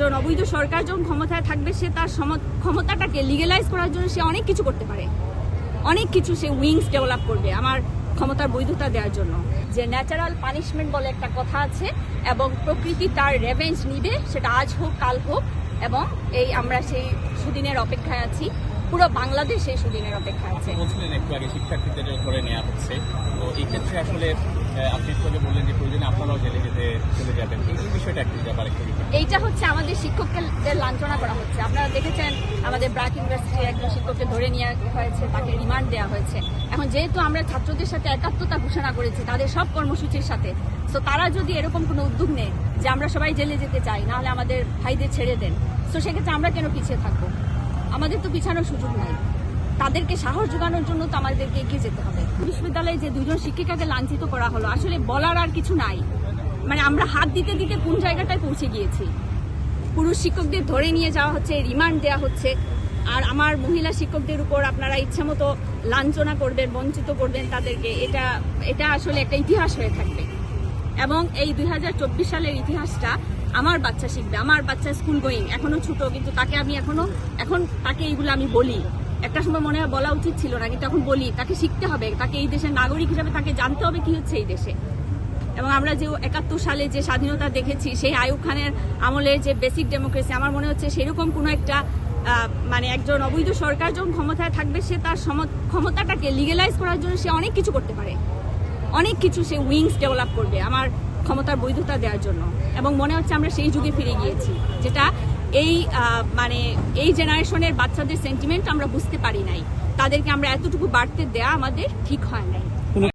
একজন অবৈধ সরকার যখন ক্ষমতায় থাকবে সে তার ক্ষমতাটাকে লিগ্যালাইজ করার জন্য সে অনেক কিছু করতে পারে, অনেক কিছু সে উইংস ডেভেলপ করবে আমার ক্ষমতার বৈধতা দেওয়ার জন্য। যে ন্যাচারাল পানিশমেন্ট বলে একটা কথা আছে এবং প্রকৃতি তার রেভেঞ্জ নিবে, সেটা আজ হোক কাল হোক, এবং আমরা সেই সুদিনের অপেক্ষায় আছি। পুরো বাংলাদেশ সেই সুদিনের অপেক্ষায় আছে। বলছিলেন একটু আগে শিক্ষার্থীদের ধরে নেওয়া হচ্ছে, তো এই ক্ষেত্রে আসলে আপনি একটু আগে বললেন যে প্রয়োজনে আপনারাও জেলে যেতে চলে যাবেন, এই বিষয়টা একটু ব্যাপারে এইটা হচ্ছে আমাদের শিক্ষকদের লাঞ্ছনা করা হচ্ছে। আপনারা দেখেছেন আমাদের ব্র্যাক ইউনিভার্সিটির একজন শিক্ষককে ধরে নেওয়া হয়েছে, তাকে রিমান্ড দেওয়া হয়েছে। এখন যেহেতু আমরা ছাত্রদের সাথে একাত্মতা ঘোষণা করেছি তাদের সব কর্মসূচির সাথে, তো তারা যদি এরকম কোনো উদ্যোগ নেয় যে আমরা সবাই জেলে যেতে চাই, নাহলে আমাদের ভাইদের ছেড়ে দেন, তো সেক্ষেত্রে আমরা কেন পিছিয়ে থাকবো? আমাদের তো পিছানোর সুযোগ নাই। তাদেরকে সাহস যোগানোর জন্য তো আমাদেরকে এগিয়ে যেতে হবে। বিশ্ববিদ্যালয়ে যে দুজন শিক্ষিকাকে লাঞ্ছিত করা হলো, আসলে বলার আর কিছু নাই। মানে আমরা হাত দিতে দিতে কোন জায়গাটায় পৌঁছে গিয়েছি। পুরুষ শিক্ষকদের ধরে নিয়ে যাওয়া হচ্ছে, রিমান্ড দেওয়া হচ্ছে, আর আমার মহিলা শিক্ষকদের উপর আপনারা ইচ্ছা মতো লাঞ্ছনা করবেন, বঞ্চিত করবেন তাদেরকে। এটা আসলে একটা ইতিহাস হয়ে থাকবে, এবং এই 2024 সালের ইতিহাসটা আমার বাচ্চা শিখবে। আমার বাচ্চা স্কুল গোয়িং, এখনো ছোট, কিন্তু তাকে আমি এখন তাকে এইগুলো আমি বলি। একটা সময় মনে হয় বলা উচিত ছিল না, কিন্তু এখন বলি। তাকে শিখতে হবে, তাকে এই দেশের নাগরিক হিসাবে তাকে জানতে হবে কি হচ্ছে এই দেশে। এবং আমরা যে 71 সালে যে স্বাধীনতা দেখেছি, সেই আইয়ুব খানের আমলে যে বেসিক ডেমোক্রেসি, আমার মনে হচ্ছে সেরকম কোনো একটা মানে একজন অবৈধ সরকার যখন ক্ষমতায় থাকবে সে তার ক্ষমতাটাকে লিগ্যালাইজ করার জন্য সে অনেক কিছু করতে পারে, অনেক কিছু সে উইংস ডেভেলপ করবে আমার ক্ষমতার বৈধতা দেওয়ার জন্য। এবং মনে হচ্ছে আমরা সেই যুগে ফিরে গিয়েছি, যেটা এই জেনারেশনের বাচ্চাদের সেন্টিমেন্ট আমরা বুঝতে পারি নাই। তাদেরকে আমরা এতটুকু বাড়তে দেয়া আমাদের ঠিক হয় নাই।